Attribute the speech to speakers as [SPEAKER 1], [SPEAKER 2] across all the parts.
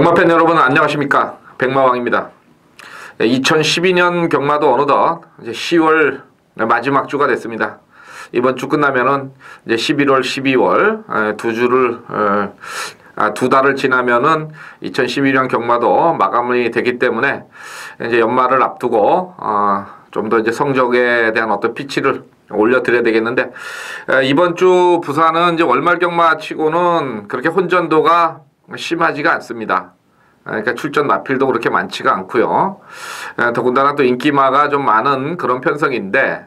[SPEAKER 1] 경마팬 여러분 안녕하십니까, 백마왕입니다. 2012년 경마도 어느덧 이제 10월 마지막 주가 됐습니다. 이번 주 끝나면은 이제 11월, 12월 두 달을 지나면은 2012년 경마도 마감이 되기 때문에 이제 연말을 앞두고 좀 더 이제 성적에 대한 어떤 피치를 올려드려야 되겠는데, 이번 주 부산은 이제 월말 경마 치고는 그렇게 혼전도가 심하지가 않습니다. 그러니까 출전 마필도 그렇게 많지가 않고요. 더군다나 또 인기마가 좀 많은 그런 편성인데,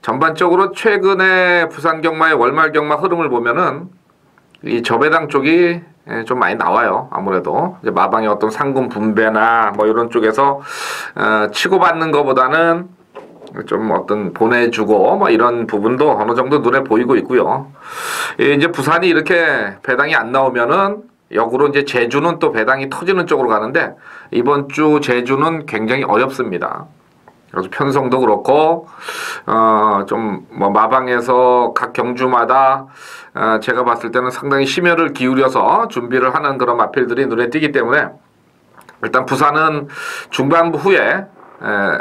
[SPEAKER 1] 전반적으로 최근에 부산 경마의 월말 경마 흐름을 보면은 이 저배당 쪽이 좀 많이 나와요. 아무래도 이제 마방의 어떤 상금 분배나 뭐 이런 쪽에서 치고받는 것보다는 좀 어떤 보내주고 뭐 이런 부분도 어느 정도 눈에 보이고 있고요. 이제 부산이 이렇게 배당이 안 나오면은 역으로 이제 제주는 또 배당이 터지는 쪽으로 가는데, 이번 주 제주는 굉장히 어렵습니다. 그래서 편성도 그렇고 좀 뭐 마방에서 각 경주마다 제가 봤을 때는 상당히 심혈을 기울여서 준비를 하는 그런 마필들이 눈에 띄기 때문에, 일단 부산은 중반부 후에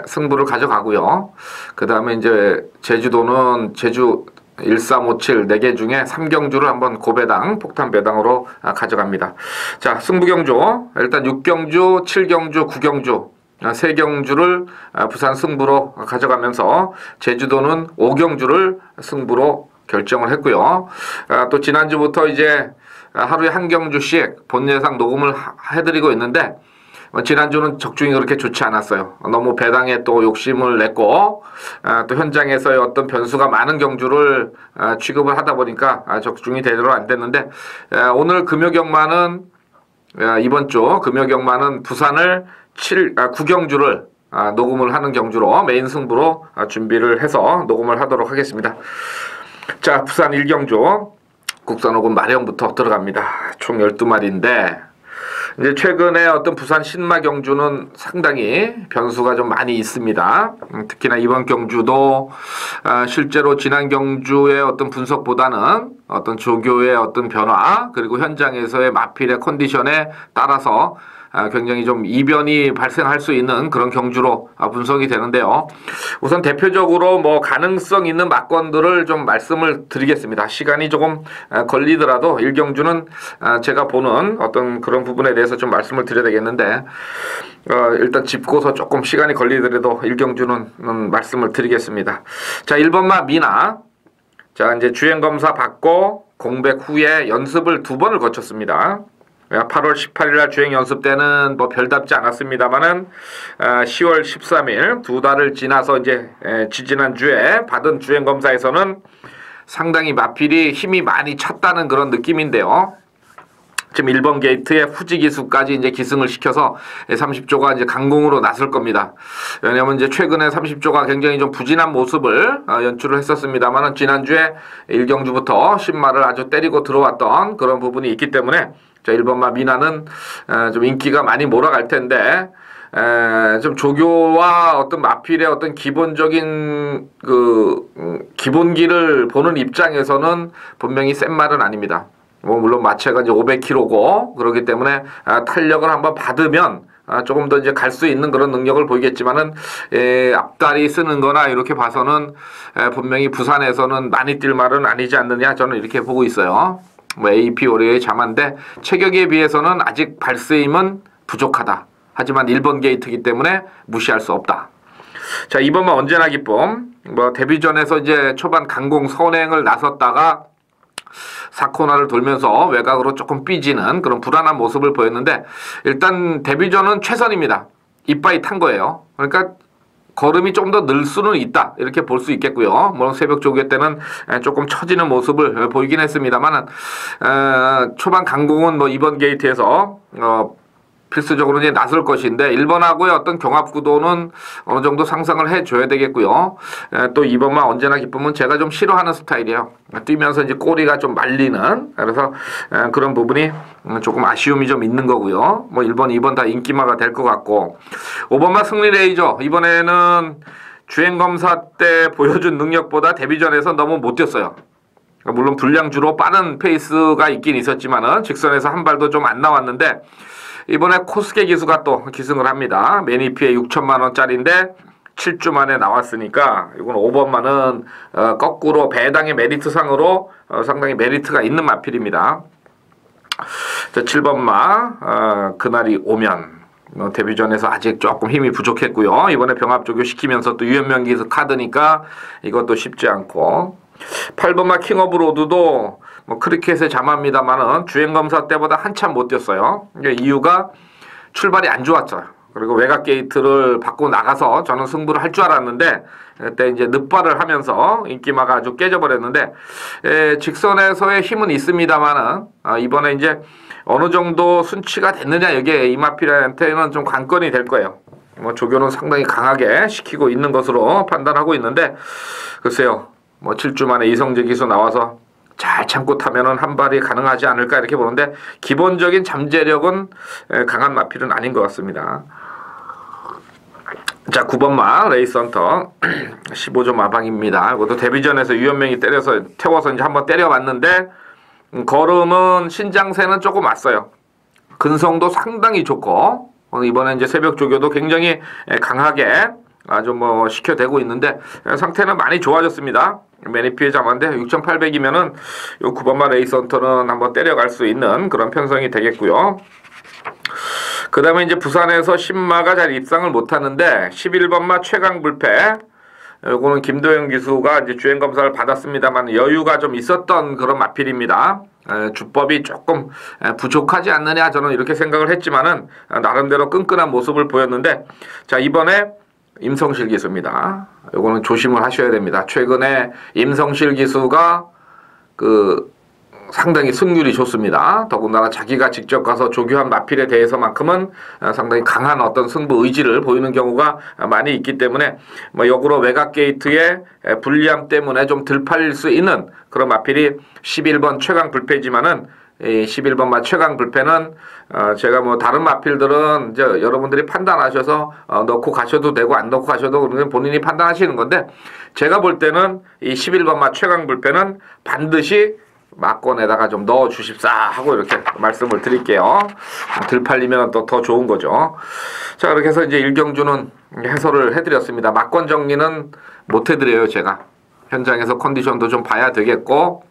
[SPEAKER 1] 승부를 가져가고요. 그 다음에 이제 제주도는 제주 1357 4개 중에 3경주를 한번 고배당, 폭탄 배당으로 가져갑니다. 자, 승부경주 일단 6경주, 7경주, 9경주 3경주를 부산 승부로 가져가면서 제주도는 5경주를 승부로 결정을 했고요. 또 지난주부터 이제 하루에 한 경주씩 본 예상 녹음을 해드리고 있는데, 지난주는 적중이 그렇게 좋지 않았어요. 너무 배당에 또 욕심을 냈고, 또 현장에서의 어떤 변수가 많은 경주를 취급을 하다 보니까 적중이 제대로 안 됐는데, 오늘 금요경마는 이번 주 금요경마는 부산을 9경주를 녹음을 하는 경주로 메인 승부로 준비를 해서 녹음을 하도록 하겠습니다. 자, 부산 1경주 국산호금 마령부터 들어갑니다. 총 12마리인데 이제 최근에 어떤 부산 신마 경주는 상당히 변수가 좀 많이 있습니다. 특히나 이번 경주도 실제로 지난 경주의 어떤 분석보다는 어떤 조교의 어떤 변화, 그리고 현장에서의 마필의 컨디션에 따라서 굉장히 좀 이변이 발생할 수 있는 그런 경주로 분석이 되는데요. 우선 대표적으로 뭐 가능성 있는 막건들을 좀 말씀을 드리겠습니다. 시간이 조금 걸리더라도 1경주는 제가 보는 어떤 그런 부분에 대해서 좀 말씀을 드려야 되겠는데, 일단 짚고서 조금 시간이 걸리더라도 1경주는 말씀을 드리겠습니다. 자, 1번마 미나. 자, 이제 주행검사 받고 공백 후에 연습을 2번을 거쳤습니다. 8월 18일 날 주행 연습 때는 뭐 별답지 않았습니다만은 10월 13일 2달을 지나서 이제 지지난주에 받은 주행 검사에서는 상당히 마필이 힘이 많이 찼다는 그런 느낌인데요. 지금 1번 게이트에 후지기수까지 이제 기승을 시켜서 30조가 이제 강공으로 나설 겁니다. 왜냐면 이제 최근에 30조가 굉장히 좀 부진한 모습을 연출을 했었습니다만은 지난주에 1경주부터 신마를 아주 때리고 들어왔던 그런 부분이 있기 때문에, 자, 1번마 미나는 좀 인기가 많이 몰아갈 텐데, 좀 조교와 어떤 마필의 어떤 기본적인 기본기를 보는 입장에서는 분명히 센 말은 아닙니다. 뭐 물론 마체가 이제 500kg고 그렇기 때문에 탄력을 한번 받으면 조금 더 이제 갈 수 있는 그런 능력을 보이겠지만은, 앞다리 쓰는 거나 이렇게 봐서는 분명히 부산에서는 많이 뛸 말은 아니지 않느냐, 저는 이렇게 보고 있어요. 뭐 AP 올해의 자만데 체격에 비해서는 아직 발스임은 부족하다. 하지만 1번 게이트이기 때문에 무시할 수 없다. 자, 2번만 언제나 기쁨. 뭐 데뷔전에서 이제 초반 강공 선행을 나섰다가 4코너를 돌면서 외곽으로 조금 삐지는 그런 불안한 모습을 보였는데, 일단 데뷔전은 최선입니다. 이빠이 탄 거예요. 그러니까 걸음이 좀 더 늘 수는 있다, 이렇게 볼 수 있겠고요. 물론 새벽 조교 때는 조금 처지는 모습을 보이긴 했습니다만, 초반 강공은 뭐 2번 게이트에서 필수적으로 이제 나설 것인데, 1번하고의 어떤 경합 구도는 어느 정도 상상을 해줘야 되겠고요. 또 2번만 언제나 기쁨은 제가 좀 싫어하는 스타일이에요. 뛰면서 이제 꼬리가 좀 말리는, 그래서 그런 부분이 조금 아쉬움이 좀 있는 거고요. 뭐 1번, 2번 다 인기마가 될 것 같고, 5번만 승리 레이저. 이번에는 주행검사 때 보여준 능력보다 데뷔전에서 너무 못 뛰었어요. 물론 불량주로 빠른 페이스가 있긴 있었지만은 직선에서 한 발도 좀 안 나왔는데, 이번에 코스게 기수가 또 기승을 합니다. 매니피에 6천만 원짜리인데 7주 만에 나왔으니까 이건 5번마는 거꾸로 배당의 메리트상으로 상당히 메리트가 있는 마필입니다. 자, 7번마 그날이 오면 데뷔전에서 아직 조금 힘이 부족했고요. 이번에 병합 조교시키면서 또 유연명 기수 카드니까 이것도 쉽지 않고 8번마 킹 오브 로드도 뭐 크리켓의 자마입니다만은 주행검사 때보다 한참 못 뛰었어요. 이유가 출발이 안 좋았어요. 그리고 외곽 게이트를 받고 나가서 저는 승부를 할 줄 알았는데 그때 이제 늑발을 하면서 인기마가 아주 깨져버렸는데 직선에서의 힘은 있습니다만은 이번에 이제 어느 정도 순치가 됐느냐 여기에 이마필한테는 좀 관건이 될 거예요. 뭐 조교는 상당히 강하게 시키고 있는 것으로 판단하고 있는데 글쎄요. 뭐 7주 만에 이성재 기수 나와서 잘 참고 타면은 한 발이 가능하지 않을까 이렇게 보는데 기본적인 잠재력은 강한 마필은 아닌 것 같습니다. 자 9번마 레이스헌터 15점 마방입니다. 이것도 데뷔전에서 유현명이 태워서 이제 한번 때려봤는데 걸음은 신장세는 조금 왔어요. 근성도 상당히 좋고 이번에 이제 새벽 조교도 굉장히 강하게 아주 뭐 시켜대고 있는데 상태는 많이 좋아졌습니다. 매니피의 자마인데 6,800이면은 요 9번마 레이스헌터는 한번 때려갈 수 있는 그런 편성이 되겠고요. 그 다음에 이제 부산에서 10마가 잘 입상을 못하는데 11번마 최강불패 요거는 김도영 기수가 이제 주행검사를 받았습니다만 여유가 좀 있었던 그런 마필입니다. 주법이 조금 부족하지 않느냐 저는 이렇게 생각을 했지만은 나름대로 끈끈한 모습을 보였는데 자 이번에 임성실 기수입니다. 요거는 조심을 하셔야 됩니다. 최근에 임성실 기수가 상당히 승률이 좋습니다. 더군다나 자기가 직접 가서 조교한 마필에 대해서만큼은 상당히 강한 어떤 승부 의지를 보이는 경우가 많이 있기 때문에 뭐 역으로 외곽 게이트의 불리함 때문에 좀 덜 팔릴 수 있는 그런 마필이 11번 최강 불패지만은 이 11번마 최강 불패는 제가 뭐 다른 마필들은 이제 여러분들이 판단하셔서 넣고 가셔도 되고 안 넣고 가셔도 그런 본인이 판단하시는 건데 제가 볼 때는 이 11번마 최강 불패는 반드시 막권에다가 좀 넣어 주십사 하고 이렇게 말씀을 드릴게요. 덜 팔리면 또 더 좋은 거죠. 자 그렇게 해서 이제 일경주는 해설을 해드렸습니다. 막권 정리는 못 해드려요. 제가 현장에서 컨디션도 좀 봐야 되겠고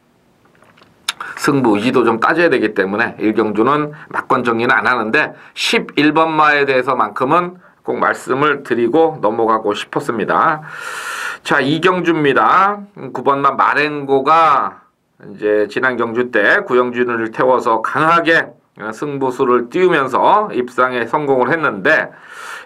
[SPEAKER 1] 승부 의지도 좀 따져야 되기 때문에 일경주는 막권 정리는 안 하는데 11번마에 대해서만큼은 꼭 말씀을 드리고 넘어가고 싶었습니다. 자 이경주입니다. 9번마 마렌고가 이제 지난 경주 때 구영준을 태워서 강하게 승부수를 띄우면서 입상에 성공을 했는데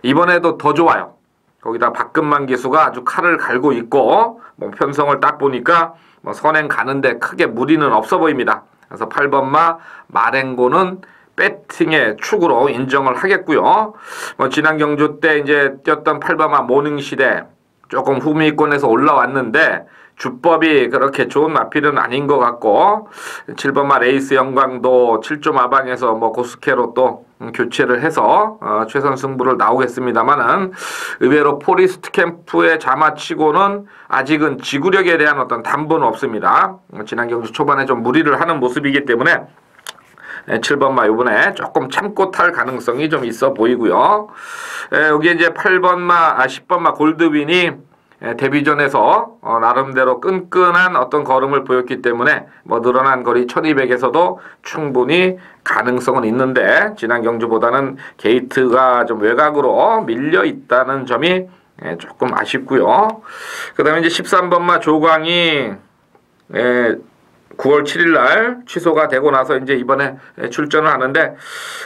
[SPEAKER 1] 이번에도 더 좋아요. 거기다 박근만 기수가 아주 칼을 갈고 있고 뭐 편성을 딱 보니까 뭐 선행 가는데 크게 무리는 없어 보입니다. 그래서 8번마 마렌고는 배팅의 축으로 인정을 하겠고요. 뭐 지난 경주 때 이제 뛰었던 8번마 모닝시대 조금 후미권에서 올라왔는데 주법이 그렇게 좋은 마필은 아닌 것 같고 7번마 레이스 영광도 7조 마방에서 뭐 고스케로 또 교체를 해서 최선 승부를 나오겠습니다만은 의외로 포리스트 캠프의 자마치고는 아직은 지구력에 대한 어떤 담보는 없습니다. 지난 경주 초반에 좀 무리를 하는 모습이기 때문에 7번마 요번에 조금 참고 탈 가능성이 좀 있어 보이고요. 여기 이제 10번마 골드윈이 데뷔전에서 나름대로 끈끈한 어떤 걸음을 보였기 때문에 뭐 늘어난 거리 1200에서도 충분히 가능성은 있는데 지난 경주보다는 게이트가 좀 외곽으로 밀려 있다는 점이 조금 아쉽고요. 그 다음에 이제 13번마 조광이 9월 7일 날 취소가 되고 나서 이제 이번에 출전을 하는데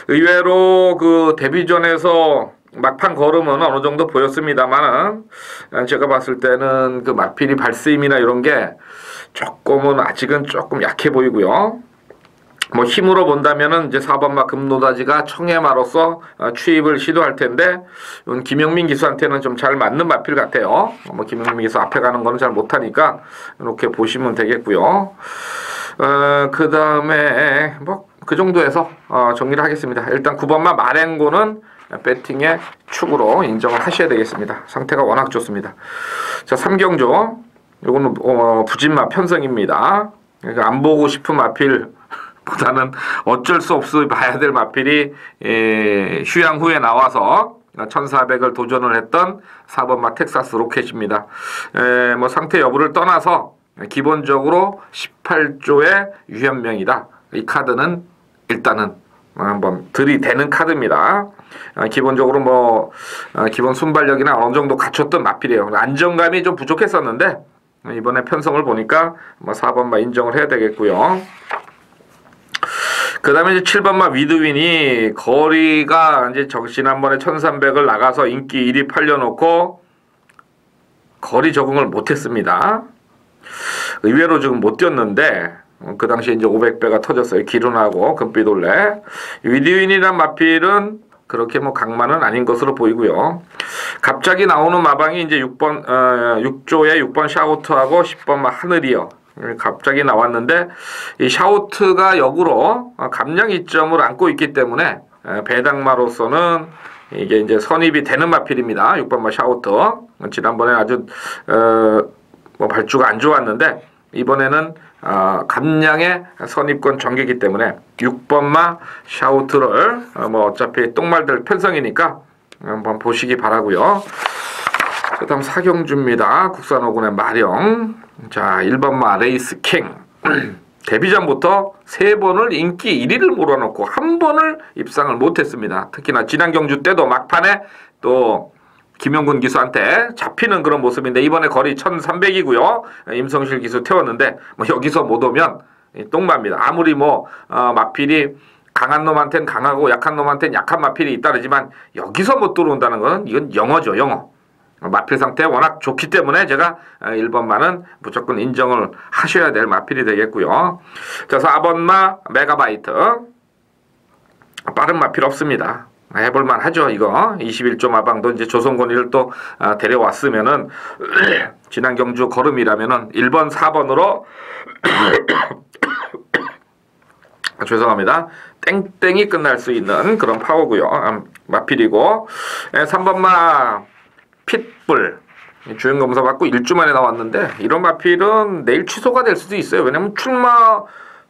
[SPEAKER 1] 의외로 그 데뷔전에서 막판 걸음은 어느 정도 보였습니다만 제가 봤을 때는 그 마필이 발스임이나 이런 게 조금은 아직은 조금 약해 보이고요. 뭐 힘으로 본다면은 이제 4번마 금노다지가 청해마로서 취입을 시도할 텐데 이건 김영민 기수한테는 좀 잘 맞는 마필 같아요. 뭐 김영민 기수 앞에 가는 거는 잘 못하니까 이렇게 보시면 되겠고요. 그 다음에 뭐 그 정도에서 정리를 하겠습니다. 일단 9번마 마렌고는 배팅의 축으로 인정을 하셔야 되겠습니다. 상태가 워낙 좋습니다. 자, 3경주 요거는 부진마 편성입니다. 그러니까 안 보고 싶은 마필 보다는 어쩔 수 없이 봐야 될 마필이 휴양 후에 나와서 1400을 도전을 했던 4번마 텍사스 로켓입니다. 뭐 상태 여부를 떠나서 기본적으로 18조의 유현명이다. 이 카드는 일단은 한번 들이대는 카드입니다. 기본적으로 뭐 기본 순발력이나 어느 정도 갖췄던 마필이에요. 안정감이 좀 부족했었는데 이번에 편성을 보니까 뭐 4번마 인정을 해야 되겠고요. 그 다음에 이제 7번마 위드윈이 거리가 이제 지난번에 1300을 나가서 인기 1위 팔려놓고 거리 적응을 못했습니다. 의외로 지금 못 뛰었는데 그 당시에 이제 500배가 터졌어요. 기룬하고 금빛올레. 위드윈이란 마필은 그렇게 뭐 강만은 아닌 것으로 보이고요. 갑자기 나오는 마방이 이제 6조에 6번 샤우트하고 10번 하늘이요. 갑자기 나왔는데 이 샤우트가 역으로 감량 이점을 안고 있기 때문에 배당마로서는 이게 이제 선입이 되는 마필입니다. 6번마 샤우트. 지난번에 아주 뭐 발주가 안 좋았는데 이번에는 감량의 선입권 전개이기 때문에 6번마 샤우트를 뭐 어차피 똥말들 편성이니까 한번 보시기 바라고요. 그 다음 사경주입니다. 국산호군의 마령. 자, 1번마 레이스킹. 데뷔전부터 3번을 인기 1위를 몰아놓고 1번을 입상을 못했습니다. 특히나 지난 경주 때도 막판에 또 김영군 기수한테 잡히는 그런 모습인데 이번에 거리 1300이고요. 임성실 기수 태웠는데 뭐 여기서 못 오면 똥마입니다. 아무리 뭐 마필이 강한 놈한테는 강하고 약한 놈한테는 약한 마필이 있다르지만 여기서 못 들어온다는 건 이건 영어죠, 영어. 마필 상태 워낙 좋기 때문에 제가 1번마는 무조건 인정을 하셔야 될 마필이 되겠고요. 자, 4번마 메가바이트. 빠른 마필 없습니다. 해볼만 하죠, 이거. 21조 마방도 이제 조선권위를 또 데려왔으면은, 지난 경주 걸음이라면은 1번, 4번으로, 죄송합니다. 땡땡이 끝날 수 있는 그런 파워고요. 마필이고. 3번마 핏불. 주행검사 받고 1주 만에 나왔는데, 이런 마필은 내일 취소가 될 수도 있어요. 왜냐면 출마,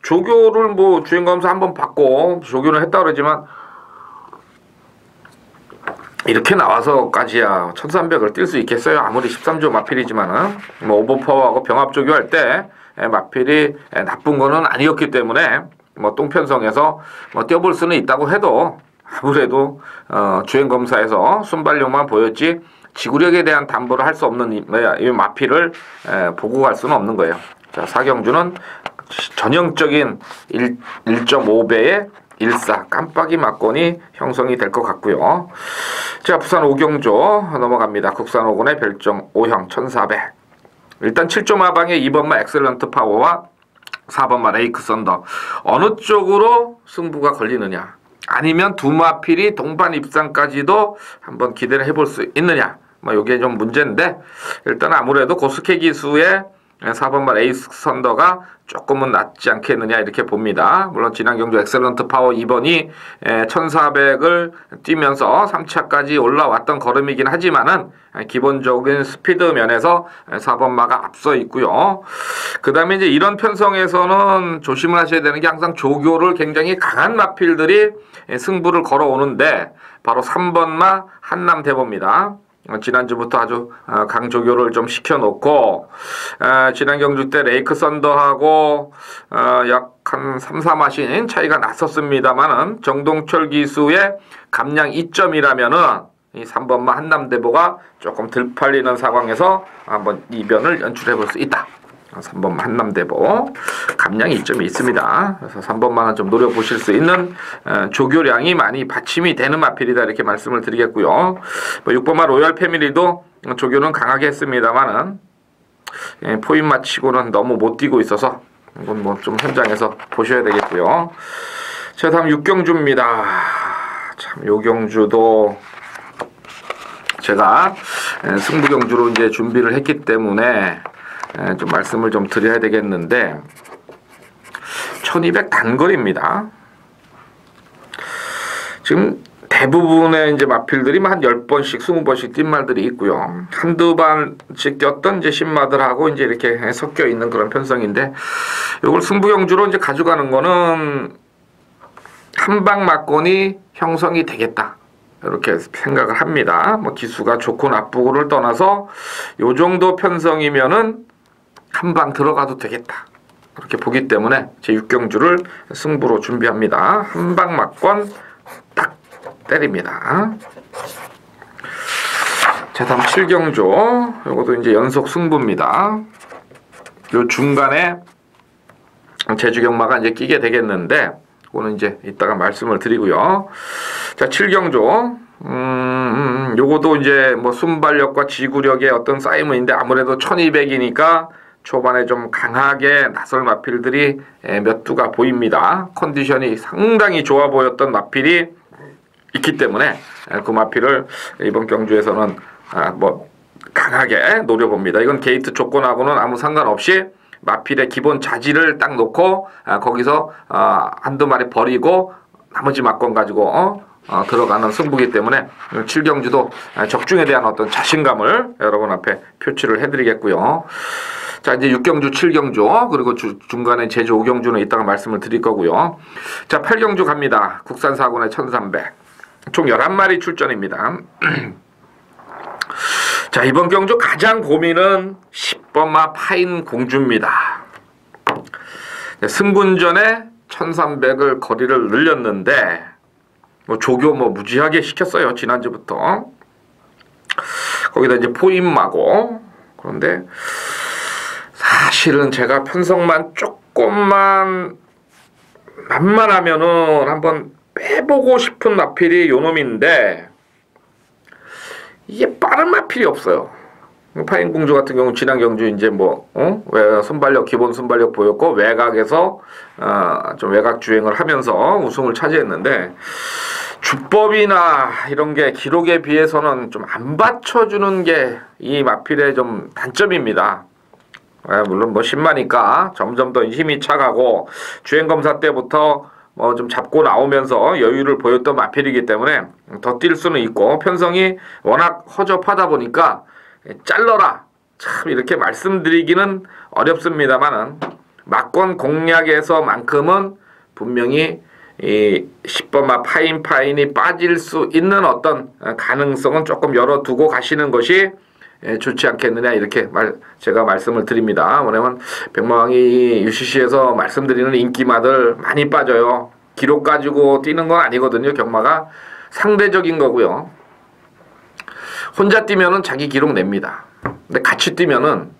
[SPEAKER 1] 조교를 뭐 주행검사 한번 받고, 조교는 했다 그러지만, 이렇게 나와서까지야 1300을 뛸 수 있겠어요? 아무리 13조 마필이지만은 뭐 오버파워하고 병합조교할 때 마필이 나쁜 거는 아니었기 때문에 뭐 똥편성에서 뭐 뛰어볼 수는 있다고 해도 아무래도 주행검사에서 순발력만 보였지 지구력에 대한 담보를 할 수 없는 이 마필을 보고 갈 수는 없는 거예요. 자, 사경주는 전형적인 1.5배의 14 깜빡이 막건이 형성이 될 것 같고요. 자, 부산 오경조 넘어갑니다. 국산호군의 별정 5형 1400. 일단 7조 마방의 2번마 엑셀런트 파워와 4번마 레이크 썬더. 어느 쪽으로 승부가 걸리느냐. 아니면 두 마필이 동반 입상까지도 한번 기대를 해볼 수 있느냐. 뭐 이게 좀 문제인데 일단 아무래도 고스케 기수의 4번마 레이스 선더가 조금은 낫지 않겠느냐 이렇게 봅니다. 물론 지난 경주 엑셀런트 파워 2번이 1400을 뛰면서 3차까지 올라왔던 걸음이긴 하지만은 기본적인 스피드 면에서 4번마가 앞서 있고요. 그 다음에 이제 이런 편성에서는 조심을 하셔야 되는 게 항상 조교를 굉장히 강한 마필들이 승부를 걸어오는데 바로 3번마 한남대보입니다. 지난주부터 아주 강조교를 좀 시켜놓고 지난 경주 때 레이크 썬더하고 약 한 3-4마신 차이가 났었습니다만은 정동철 기수의 감량 2점이라면은 이 3번마 한남대보가 조금 덜 팔리는 상황에서 한번 이변을 연출해 볼 수 있다. 3번마 한남대보 감량이 2점이 있습니다. 그래서 3번마는 좀 노려보실 수 있는 조교량이 많이 받침이 되는 마필이다 이렇게 말씀을 드리겠고요. 뭐 6번마 로열 패밀리도 조교는 강하게 했습니다만은 포인마 치고는 너무 못 뛰고 있어서 이건 뭐 좀 현장에서 보셔야 되겠고요. 자, 다음 육경주입니다. 참 요경주도 제가 승부경주로 이제 준비를 했기 때문에 좀 말씀을 좀 드려야 되겠는데 1200 단거리입니다. 지금 대부분의 이제 마필들이 한 10번씩, 20번씩 뛴 말들이 있고요. 한두 번씩 뛰었던 이제 신마들하고 이제 이렇게 섞여 있는 그런 편성인데, 이걸 승부경주로 이제 가져가는 거는 한방 막권이 형성이 되겠다, 이렇게 생각을 합니다. 뭐 기수가 좋고 나쁘고를 떠나서 요 정도 편성이면은 한방 들어가도 되겠다, 그렇게 보기 때문에 제 6경주를 승부로 준비합니다. 한방 막권 딱 때립니다. 자, 다음 7경주. 요것도 이제 연속 승부입니다. 요 중간에 제주경마가 이제 끼게 되겠는데, 그거는 이제 이따가 말씀을 드리고요. 자, 7경주. 요것도 이제 뭐 순발력과 지구력의 어떤 쌓임인데, 아무래도 1200이니까 초반에 좀 강하게 나설 마필들이 몇 두가 보입니다. 컨디션이 상당히 좋아 보였던 마필이 있기 때문에 그 마필을 이번 경주에서는 뭐 강하게 노려봅니다. 이건 게이트 조건하고는 아무 상관없이 마필의 기본 자질을 딱 놓고 거기서 한두 마리 버리고 나머지 막권 가지고 들어가는 승부기 때문에 7경주도 적중에 대한 어떤 자신감을 여러분 앞에 표출을 해드리겠고요. 자, 이제 6경주, 7경주, 그리고 중간에 제주 5경주는 이따가 말씀을 드릴 거고요. 자, 8경주 갑니다. 국산 4군의 1300. 총 11마리 출전입니다. 자, 이번 경주 가장 고민은 10번마 파인 공주입니다. 승군전에 1300을 거리를 늘렸는데, 뭐 조교 뭐 무지하게 시켰어요, 지난주부터. 거기다 이제 포인마고. 그런데 사실은 제가 편성만 조금만 만만하면은 한번 빼보고 싶은 마필이 요 놈인데, 이게 빠른 마필이 없어요. 파인공주 같은 경우 지난 경주 이제 뭐 순발력, 기본 순발력 보였고 외곽에서 좀 외곽 주행을 하면서 우승을 차지했는데, 주법이나 이런 게 기록에 비해서는 좀 안 받쳐주는 게 이 마필의 좀 단점입니다. 물론 뭐 신마니까 점점 더 힘이 차가고 주행검사 때부터 뭐 좀 잡고 나오면서 여유를 보였던 마필이기 때문에 더 뛸 수는 있고, 편성이 워낙 허접하다 보니까 잘러라 참 이렇게 말씀드리기는 어렵습니다만은, 막권 공략에서만큼은 분명히 이 10번마 파인이 빠질 수 있는 어떤 가능성은 조금 열어두고 가시는 것이 좋지 않겠느냐, 이렇게 제가 말씀을 드립니다. 왜냐면 백마왕이 UCC에서 말씀드리는 인기마들 많이 빠져요. 기록 가지고 뛰는 건 아니거든요. 경마가 상대적인 거고요. 혼자 뛰면은 자기 기록 냅니다. 근데 같이 뛰면은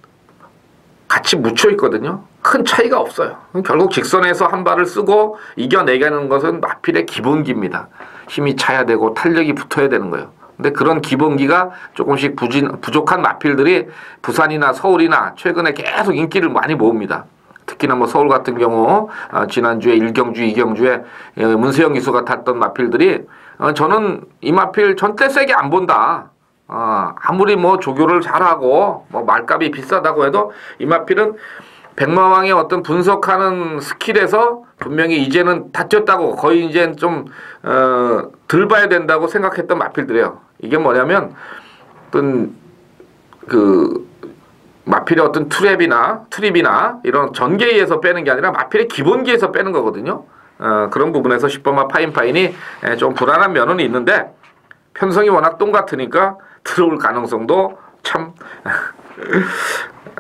[SPEAKER 1] 같이 묻혀 있거든요. 큰 차이가 없어요. 결국 직선에서 한 발을 쓰고 이겨내가는 것은 마필의 기본기입니다. 힘이 차야 되고 탄력이 붙어야 되는 거예요. 근데 그런 기본기가 조금씩 부족한 마필들이 부산이나 서울이나 최근에 계속 인기를 많이 모읍니다. 특히나 뭐 서울 같은 경우 지난주에 1경주, 2경주에 문세영 기수가 탔던 마필들이 저는 이 마필 전대 세게 안 본다. 아무리 뭐 조교를 잘하고 뭐 말값이 비싸다고 해도 이 마필은 백마왕의 어떤 분석하는 스킬에서 분명히 이제는 다 뛰었다고, 거의 이제 좀 덜 봐야 된다고 생각했던 마필들이에요. 이게 뭐냐면 어떤 그 마필의 어떤 트립이나 이런 전개에서 빼는 게 아니라 마필의 기본기에서 빼는 거거든요. 그런 부분에서 10번마 파인이 좀 불안한 면은 있는데, 편성이 워낙 똑같으니까 들어올 가능성도 참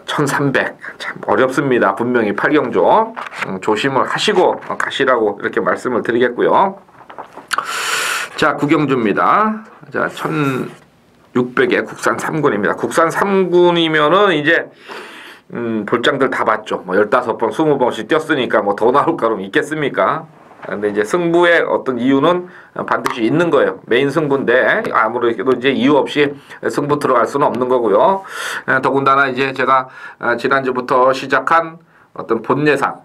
[SPEAKER 1] 1300 참 어렵습니다. 분명히 8경주 조심을 하시고 가시라고 이렇게 말씀을 드리겠고요. 자, 9경주입니다. 자, 1600의 국산 3군입니다. 국산 3군이면은 이제 볼장들 다 봤죠. 뭐 15번, 20번씩 뛰었으니까 뭐 더 나올 가름 있겠습니까? 근데 이제 승부의 어떤 이유는 반드시 있는 거예요. 메인 승부인데 아무래도 이제 이유 없이 승부 들어갈 수는 없는 거고요. 더군다나 이제 제가 지난주부터 시작한 어떤 본 예상,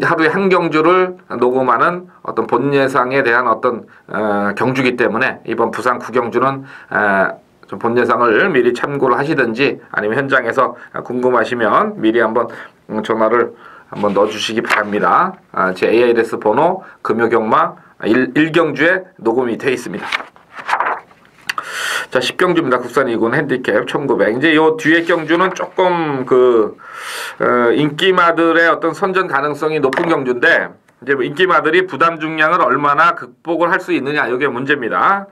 [SPEAKER 1] 하루에 한 경주를 녹음하는 어떤 본 예상에 대한 어떤 경주기 때문에 이번 부산 9경주는 좀 본 예상을 미리 참고를 하시든지, 아니면 현장에서 궁금하시면 미리 한번 전화를 한번 넣어주시기 바랍니다. 제 ALS 번호 금요경마 1경주에 녹음이 돼 있습니다. 자, 10경주입니다. 국산 2군 핸디캡 1900. 이제 요 뒤에 경주는 조금 인기마들의 어떤 선전 가능성이 높은 경주인데, 이제 인기마들이 부담 중량을 얼마나 극복을 할 수 있느냐, 이게 문제입니다.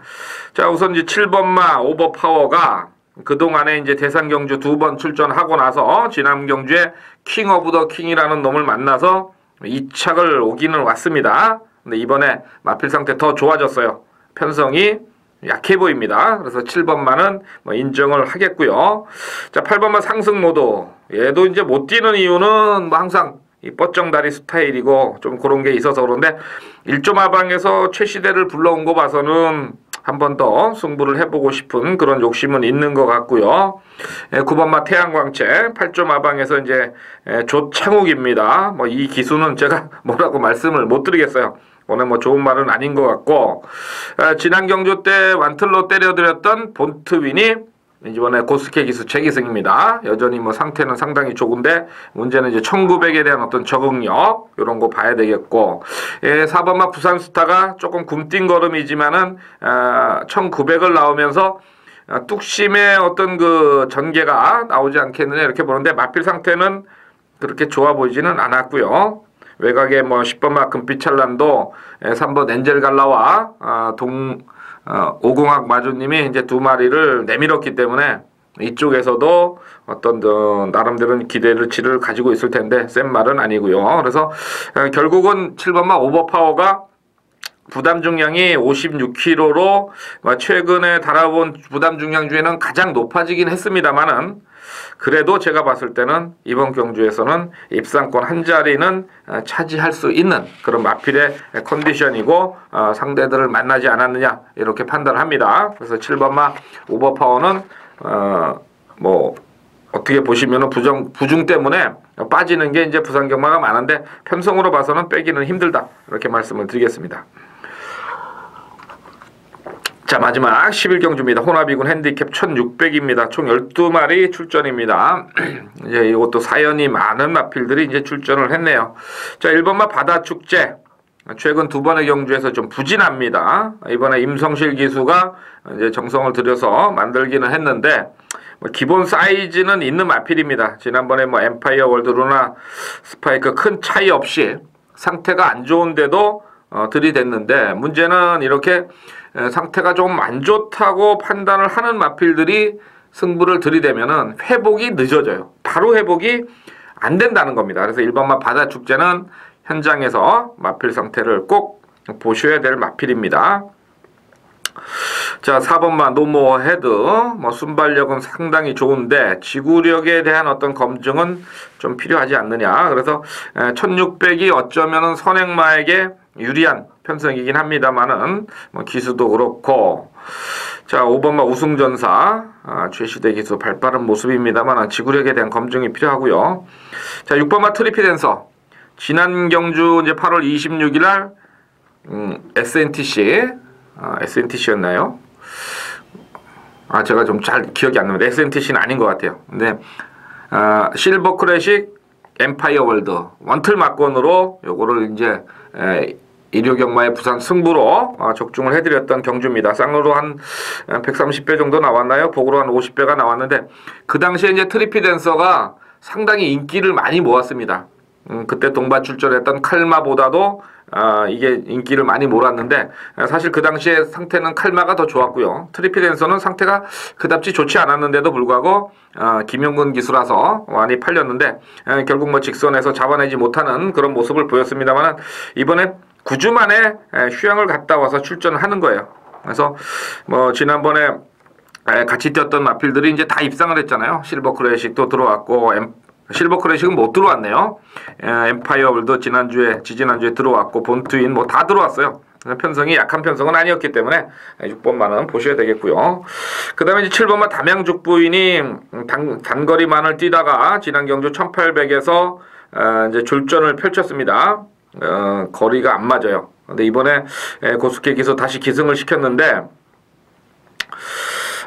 [SPEAKER 1] 자, 우선 이제 7번마 오버파워가 그동안에 이제 대상 경주 2번 출전하고 나서 지난 경주에 킹 오브 더 킹이라는 놈을 만나서 2착을 오기는 왔습니다. 근데 이번에 마필 상태 더 좋아졌어요. 편성이 약해 보입니다. 그래서 7번만은 뭐 인정을 하겠고요. 자, 8번만 상승 모드. 얘도 이제 못 뛰는 이유는 뭐 항상 이 뻗정다리 스타일이고 좀 그런 게 있어서 그런데 1.5방에서 최시대를 불러온 거 봐서는 한 번 더 승부를 해보고 싶은 그런 욕심은 있는 것 같고요. 9번마 태양광채 8.5방에서 이제 조창욱입니다. 뭐 이 기수는 제가 뭐라고 말씀을 못 드리겠어요. 오늘 뭐 좋은 말은 아닌 것 같고, 지난 경주 때 완틀로 때려드렸던 본트윈이 이번에 고스케 기수 재기승입니다. 여전히 뭐 상태는 상당히 좋은데 문제는 이제 1900에 대한 어떤 적응력 이런 거 봐야 되겠고, 4번마 부산스타가 조금 굼띵걸음이지만은 1900을 나오면서 뚝심의 어떤 그 전개가 나오지 않겠느냐 이렇게 보는데 마필 상태는 그렇게 좋아 보이지는 않았고요. 외곽에 뭐 10번마 금빛찬란도 3번 엔젤갈라와 오공학 마주님이 이제 두 마리를 내밀었기 때문에 이쪽에서도 어떤 나름대로 기대치를 가지고 있을 텐데 센 말은 아니고요. 그래서 결국은 7번마 오버파워가 부담 중량이 56kg로 최근에 달아본 부담 중량 중에는 가장 높아지긴 했습니다만은, 그래도 제가 봤을 때는 이번 경주에서는 입상권 한 자리는 차지할 수 있는 그런 마필의 컨디션이고 상대들을 만나지 않았느냐 이렇게 판단을 합니다. 그래서 7번마 오버파워는 뭐 어떻게 보시면은 부중 때문에 빠지는 게 이제 부상경마가 많은데 편성으로 봐서는 빼기는 힘들다 이렇게 말씀을 드리겠습니다. 자, 마지막 11경주입니다. 호나비군 핸디캡 1600입니다. 총 12마리 출전입니다. 이제 이것도 사연이 많은 마필들이 이제 출전을 했네요. 자, 1번마 바다축제. 최근 2번의 경주에서 좀 부진합니다. 이번에 임성실 기수가 이제 정성을 들여서 만들기는 했는데, 기본 사이즈는 있는 마필입니다. 지난번에 뭐 엠파이어 월드루나 스파이크 큰 차이 없이 상태가 안 좋은데도 들이댔는데, 문제는 이렇게 상태가 좀 안 좋다고 판단을 하는 마필들이 승부를 들이대면은 회복이 늦어져요. 바로 회복이 안 된다는 겁니다. 그래서 1번마 바다축제는 현장에서 마필 상태를 꼭 보셔야 될 마필입니다. 자, 4번마 노모 헤드. 뭐 순발력은 상당히 좋은데 지구력에 대한 어떤 검증은 좀 필요하지 않느냐. 그래서 1600이 어쩌면은 선행마에게 유리한 편성이긴 합니다만은 뭐 기수도 그렇고, 자, 5번마 우승전사 최시대 기수 발빠른 모습입니다만 지구력에 대한 검증이 필요하고요. 자, 6번마 트리피댄서. 지난 경주 이제 8월 26일 날 SNTC였나요? 제가 좀 잘 기억이 안 납니다. SNTC는 아닌 것 같아요. 근데 실버 클래식 엠파이어 월드 원틀 막건으로 요거를 이제 일요경마의 부산 승부로 적중을 해드렸던 경주입니다. 쌍으로 한 130배 정도 나왔나요? 복으로 한 50배가 나왔는데, 그 당시에 이제 트리피댄서가 상당히 인기를 많이 모았습니다. 그때 동반 출전했던 칼마보다도 이게 인기를 많이 몰았는데, 사실 그 당시에 상태는 칼마가 더 좋았고요. 트리피댄서는 상태가 그답지 좋지 않았는데도 불구하고 김용근 기수라서 많이 팔렸는데, 결국 뭐 직선에서 잡아내지 못하는 그런 모습을 보였습니다만 이번에 9주 만에 휴양을 갔다 와서 출전을 하는 거예요. 그래서 뭐 지난번에 같이 뛰었던 마필들이 이제 다 입상을 했잖아요. 실버 클래식도 들어왔고, 실버 클래식은 못 들어왔네요. 엠파이어 월드 지지난주에 들어왔고, 본트윈 뭐 다 들어왔어요. 편성이 약한 편성은 아니었기 때문에 6번만은 보셔야 되겠고요. 그 다음에 이제 7번만 담양죽부인이 단거리만을 뛰다가 지난 경주 1800에서 이제 졸전을 펼쳤습니다. 거리가 안 맞아요. 근데 이번에 고스케 기수 다시 기승을 시켰는데,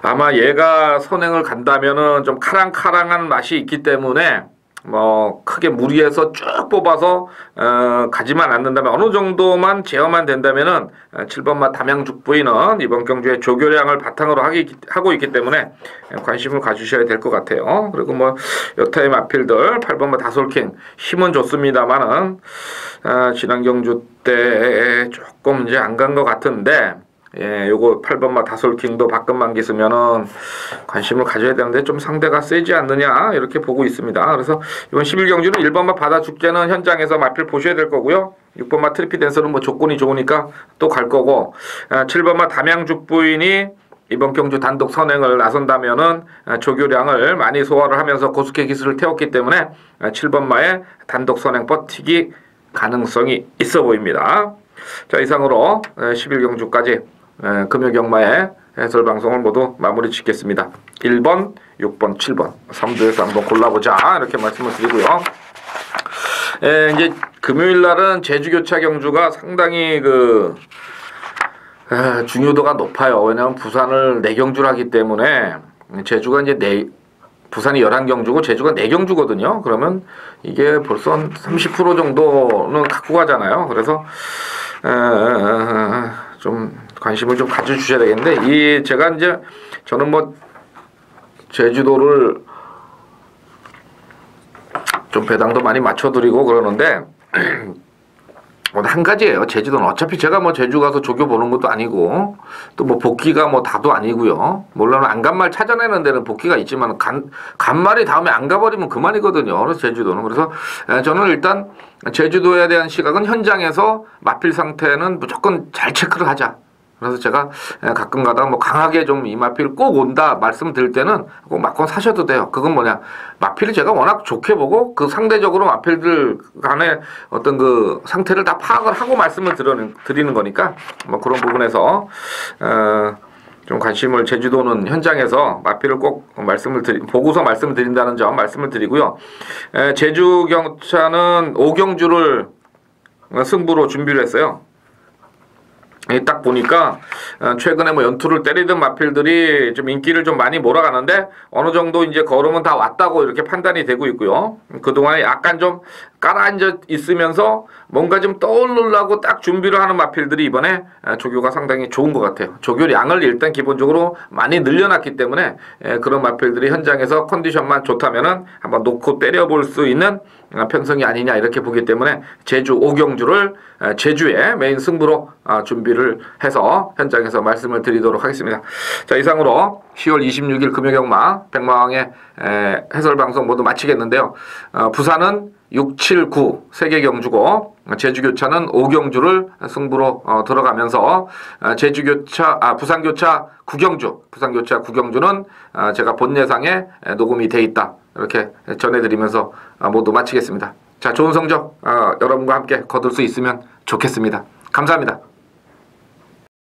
[SPEAKER 1] 아마 얘가 선행을 간다면은 좀 카랑카랑한 맛이 있기 때문에 뭐 크게 무리해서 쭉 뽑아서 가지만 않는다면 어느 정도만 제어만 된다면은 7번마 담양죽부인은 이번 경주에 조교량을 바탕으로 하고 있기 때문에 관심을 가주셔야 될 것 같아요. 그리고 뭐 여타의 마필들 8번마 다솔킹 힘은 좋습니다만은 지난 경주 때 조금 이제 안 간 것 같은데, 예, 요거 8번마 다솔킹도 박근만기 쓰면은 관심을 가져야 되는데 좀 상대가 세지 않느냐 이렇게 보고 있습니다. 그래서 이번 11경주는 1번마 바다축제는 현장에서 마필 보셔야 될 거고요. 6번마 트리피댄서는 뭐 조건이 좋으니까 또 갈 거고, 7번마 담양죽부인이 이번 경주 단독 선행을 나선다면은 조교량을 많이 소화를 하면서 고스케 기술을 태웠기 때문에 7번마의 단독 선행 버티기 가능성이 있어 보입니다. 자, 이상으로 11경주까지 금요경마의 해설방송을 모두 마무리 짓겠습니다. 1번, 6번, 7번 3주에서 한번 골라보자 이렇게 말씀을 드리고요. 이제 금요일날은 제주교차 경주가 상당히 중요도가 높아요. 왜냐하면 부산을 4경주를 하기 때문에 제주가 이제 부산이 11경주고 제주가 4경주거든요. 그러면 이게 벌써 30% 정도는 갖고 가잖아요. 그래서 좀 관심을 좀 가져주셔야 되겠는데, 제가 이제 저는 뭐 제주도를 좀 배당도 많이 맞춰드리고 그러는데 한 가지예요. 제주도는 어차피 제가 뭐 제주 가서 조교 보는 것도 아니고 또 뭐 복귀가 뭐 다도 아니고요. 물론 안 간 말 찾아내는 데는 복귀가 있지만 간 말이 다음에 안 가버리면 그만이거든요. 그래서 제주도는. 그래서 저는 일단 제주도에 대한 시각은 현장에서 마필 상태는 무조건 잘 체크를 하자. 그래서 제가 가끔 가다가 뭐 강하게 좀 이 마필 꼭 온다 말씀드릴 때는 꼭 막건 사셔도 돼요. 그건 뭐냐, 마필을 제가 워낙 좋게 보고 그 상대적으로 마필들 간의 어떤 그 상태를 다 파악을 하고 말씀을 드리는 거니까 뭐 그런 부분에서 좀 관심을, 제주도는 현장에서 마필을 꼭 보고서 말씀드린다는 점 말씀을 드리고요. 제주 경차는 5경주를 승부로 준비를 했어요. 딱 보니까 최근에 뭐 연투를 때리던 마필들이 좀 인기를 좀 많이 몰아가는데 어느 정도 이제 걸음은 다 왔다고 이렇게 판단이 되고 있고요. 그동안에 약간 좀 깔아앉아 있으면서 뭔가 좀 떠오르려고 딱 준비를 하는 마필들이 이번에 조교가 상당히 좋은 것 같아요. 조교량을 일단 기본적으로 많이 늘려놨기 때문에 그런 마필들이 현장에서 컨디션만 좋다면은 한번 놓고 때려볼 수 있는 편성이 아니냐 이렇게 보기 때문에 제주 5경주를 제주의 메인 승부로 준비를 해서 현장에서 말씀을 드리도록 하겠습니다. 자, 이상으로 10월 26일 금요경마 백마왕의 해설방송 모두 마치겠는데요. 부산은 6, 7, 9 3개 경주고 제주교차는 5경주를 승부로 들어가면서 부산교차 9경주는 제가 본 예상에 녹음이 돼 있다 이렇게 전해드리면서 모두 마치겠습니다. 자, 좋은 성적 여러분과 함께 거둘 수 있으면 좋겠습니다. 감사합니다.